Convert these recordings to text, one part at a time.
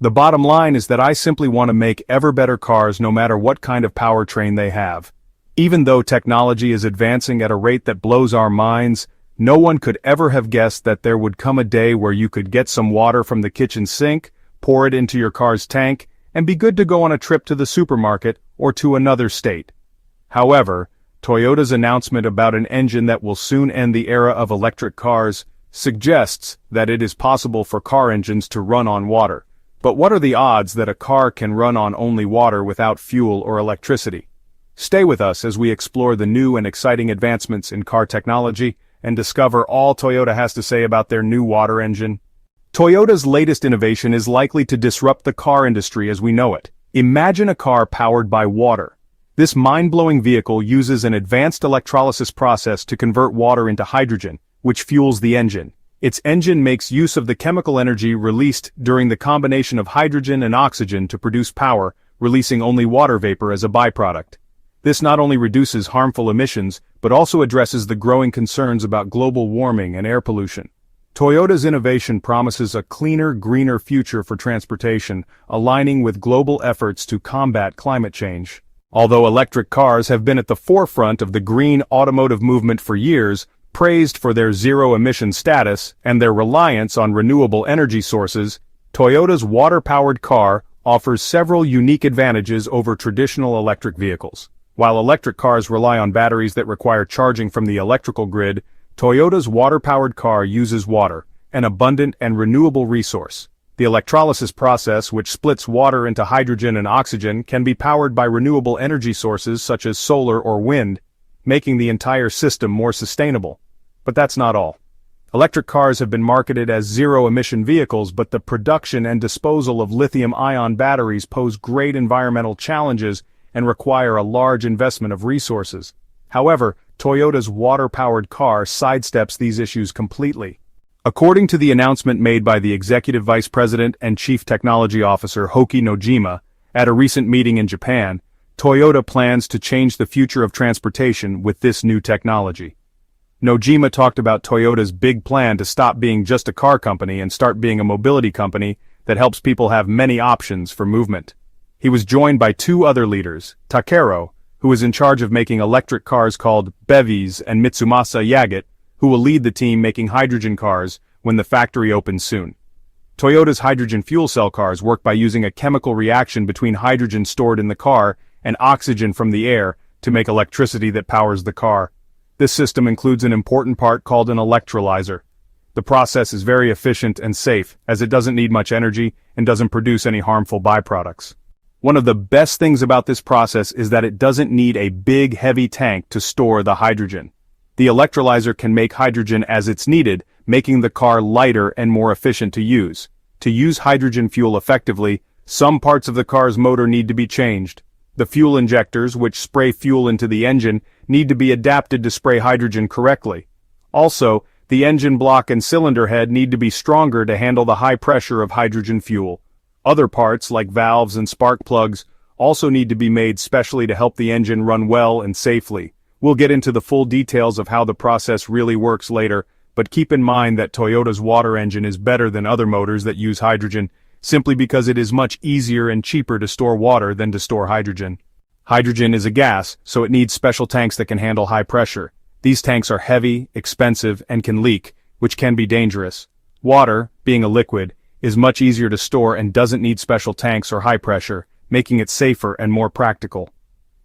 The bottom line is that I simply want to make ever better cars no matter what kind of powertrain they have. Even though technology is advancing at a rate that blows our minds, no one could ever have guessed that there would come a day where you could get some water from the kitchen sink, pour it into your car's tank, and be good to go on a trip to the supermarket or to another state. However, Toyota's announcement about an engine that will soon end the era of electric cars suggests that it is possible for car engines to run on water. But what are the odds that a car can run on only water without fuel or electricity? Stay with us as we explore the new and exciting advancements in car technology and discover all Toyota has to say about their new water engine. Toyota's latest innovation is likely to disrupt the car industry as we know it. Imagine a car powered by water. This mind-blowing vehicle uses an advanced electrolysis process to convert water into hydrogen, which fuels the engine. Its engine makes use of the chemical energy released during the combination of hydrogen and oxygen to produce power, releasing only water vapor as a byproduct. This not only reduces harmful emissions, but also addresses the growing concerns about global warming and air pollution. Toyota's innovation promises a cleaner, greener future for transportation, aligning with global efforts to combat climate change. Although electric cars have been at the forefront of the green automotive movement for years, praised for their zero-emission status and their reliance on renewable energy sources, Toyota's water-powered car offers several unique advantages over traditional electric vehicles. While electric cars rely on batteries that require charging from the electrical grid, Toyota's water-powered car uses water, an abundant and renewable resource. The electrolysis process, which splits water into hydrogen and oxygen, can be powered by renewable energy sources such as solar or wind, making the entire system more sustainable. But that's not all. Electric cars have been marketed as zero-emission vehicles, but the production and disposal of lithium-ion batteries pose great environmental challenges and require a large investment of resources. However, Toyota's water-powered car sidesteps these issues completely. According to the announcement made by the Executive Vice President and Chief Technology Officer Hoki Nojima at a recent meeting in Japan, Toyota plans to change the future of transportation with this new technology. Nojima talked about Toyota's big plan to stop being just a car company and start being a mobility company that helps people have many options for movement. He was joined by two other leaders, Takero, who is in charge of making electric cars called BEVs, and Mitsumasa Yagit, who will lead the team making hydrogen cars when the factory opens soon. Toyota's hydrogen fuel cell cars work by using a chemical reaction between hydrogen stored in the car and oxygen from the air to make electricity that powers the car. This system includes an important part called an electrolyzer. The process is very efficient and safe, as it doesn't need much energy and doesn't produce any harmful byproducts. One of the best things about this process is that it doesn't need a big, heavy tank to store the hydrogen. The electrolyzer can make hydrogen as it's needed, making the car lighter and more efficient to use. To use hydrogen fuel effectively, some parts of the car's motor need to be changed. The fuel injectors, which spray fuel into the engine, need to be adapted to spray hydrogen correctly. Also, the engine block and cylinder head need to be stronger to handle the high pressure of hydrogen fuel. Other parts, like valves and spark plugs, also need to be made specially to help the engine run well and safely. We'll get into the full details of how the process really works later, but keep in mind that Toyota's water engine is better than other motors that use hydrogen, simply because it is much easier and cheaper to store water than to store hydrogen. Hydrogen is a gas, so it needs special tanks that can handle high pressure. These tanks are heavy, expensive, and can leak, which can be dangerous. Water, being a liquid, is much easier to store and doesn't need special tanks or high pressure, making it safer and more practical.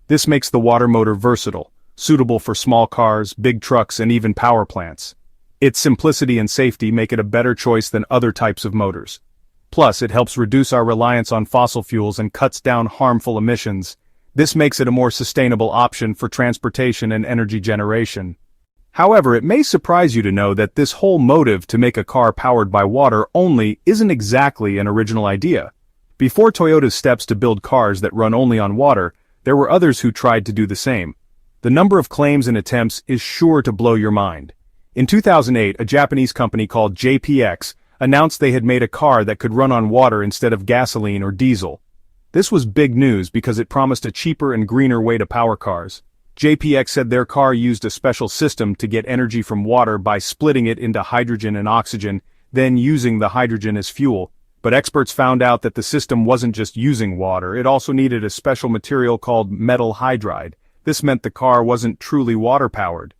This makes the water motor versatile, suitable for small cars, big trucks, and even power plants. Its simplicity and safety make it a better choice than other types of motors. Plus, it helps reduce our reliance on fossil fuels and cuts down harmful emissions. This makes it a more sustainable option for transportation and energy generation. However, it may surprise you to know that this whole motive to make a car powered by water only isn't exactly an original idea. Before Toyota's steps to build cars that run only on water, there were others who tried to do the same. The number of claims and attempts is sure to blow your mind. In 2008, a Japanese company called JPX announced they had made a car that could run on water instead of gasoline or diesel. This was big news because it promised a cheaper and greener way to power cars. JPX said their car used a special system to get energy from water by splitting it into hydrogen and oxygen, then using the hydrogen as fuel. but experts found out that the system wasn't just using water, it also needed a special material called metal hydride. This meant the car wasn't truly water-powered.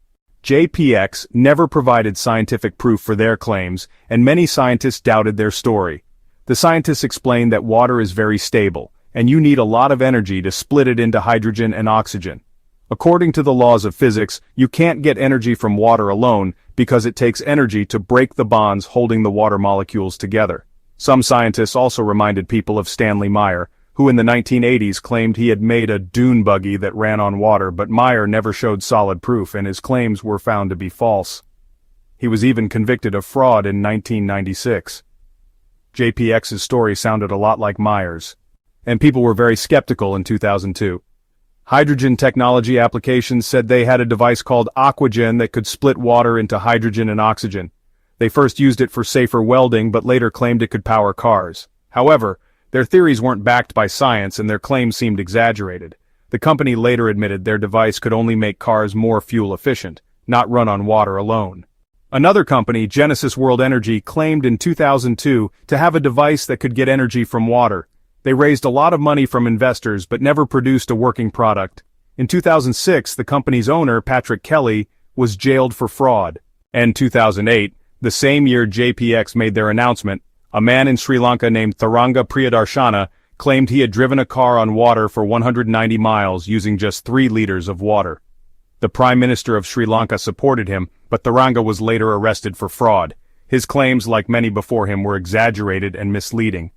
JPX never provided scientific proof for their claims, and many scientists doubted their story. The scientists explained that water is very stable, and you need a lot of energy to split it into hydrogen and oxygen. According to the laws of physics, you can't get energy from water alone because it takes energy to break the bonds holding the water molecules together. Some scientists also reminded people of Stanley Meyer, who in the 1980s claimed he had made a dune buggy that ran on water, but Meyer never showed solid proof and his claims were found to be false. He was even convicted of fraud in 1996. JPX's story sounded a lot like Meyer's, and people were very skeptical in 2002. Hydrogen technology applications said they had a device called Aquagen that could split water into hydrogen and oxygen. They first used it for safer welding but later claimed it could power cars. However, their theories weren't backed by science and their claims seemed exaggerated. The company later admitted their device could only make cars more fuel efficient, not run on water alone. Another company, Genesis World Energy, claimed in 2002 to have a device that could get energy from water. They raised a lot of money from investors but never produced a working product. In 2006, the company's owner, Patrick Kelly, was jailed for fraud. And 2008, the same year JPX made their announcement, a man in Sri Lanka named Tharanga Priyadarshana claimed he had driven a car on water for 190 miles using just 3 liters of water. The Prime Minister of Sri Lanka supported him, but Tharanga was later arrested for fraud. His claims, like many before him, were exaggerated and misleading.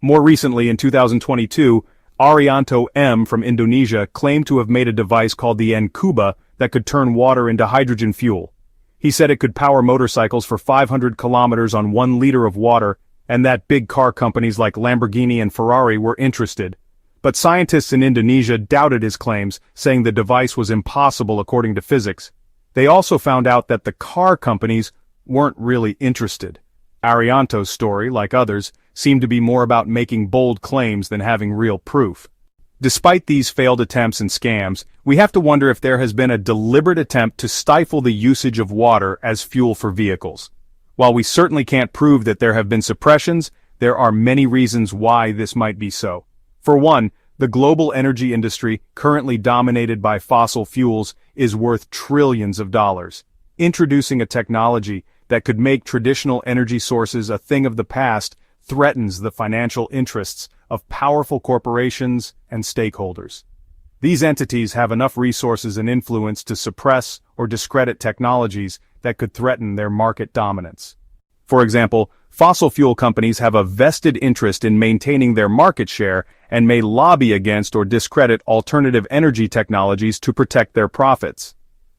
More recently, in 2022, Arianto M. from Indonesia claimed to have made a device called the Nkuba that could turn water into hydrogen fuel. He said it could power motorcycles for 500 kilometers on 1 liter of water, and that big car companies like Lamborghini and Ferrari were interested. But scientists in Indonesia doubted his claims, saying the device was impossible according to physics. They also found out that the car companies weren't really interested. Arianto's story, like others, seemed to be more about making bold claims than having real proof. Despite these failed attempts and scams, we have to wonder if there has been a deliberate attempt to stifle the usage of water as fuel for vehicles. While we certainly can't prove that there have been suppressions, there are many reasons why this might be so. For one, the global energy industry, currently dominated by fossil fuels, is worth trillions of dollars. Introducing a technology that could make traditional energy sources a thing of the past threatens the financial interests of powerful corporations and stakeholders. These entities have enough resources and influence to suppress or discredit technologies that could threaten their market dominance. For example, fossil fuel companies have a vested interest in maintaining their market share and may lobby against or discredit alternative energy technologies to protect their profits.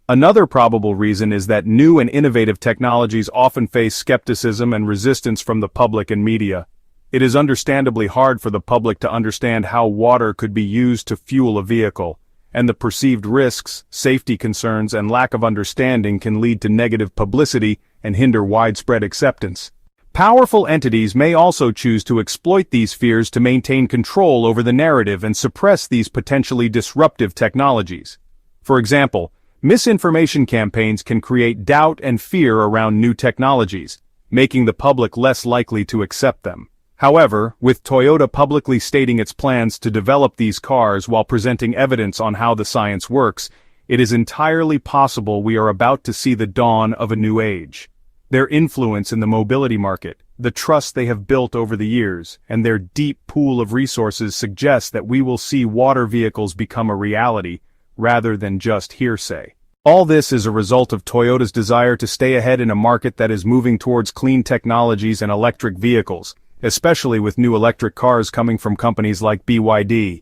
Another probable reason is that new and innovative technologies often face skepticism and resistance from the public and media. It is understandably hard for the public to understand how water could be used to fuel a vehicle, and the perceived risks, safety concerns, and lack of understanding can lead to negative publicity and hinder widespread acceptance. Powerful entities may also choose to exploit these fears to maintain control over the narrative and suppress these potentially disruptive technologies. For example, misinformation campaigns can create doubt and fear around new technologies, making the public less likely to accept them. However, with Toyota publicly stating its plans to develop these cars while presenting evidence on how the science works, it is entirely possible we are about to see the dawn of a new age. Their influence in the mobility market, the trust they have built over the years, and their deep pool of resources suggest that we will see water vehicles become a reality, rather than just hearsay. All this is a result of Toyota's desire to stay ahead in a market that is moving towards clean technologies and electric vehicles, especially with new electric cars coming from companies like BYD.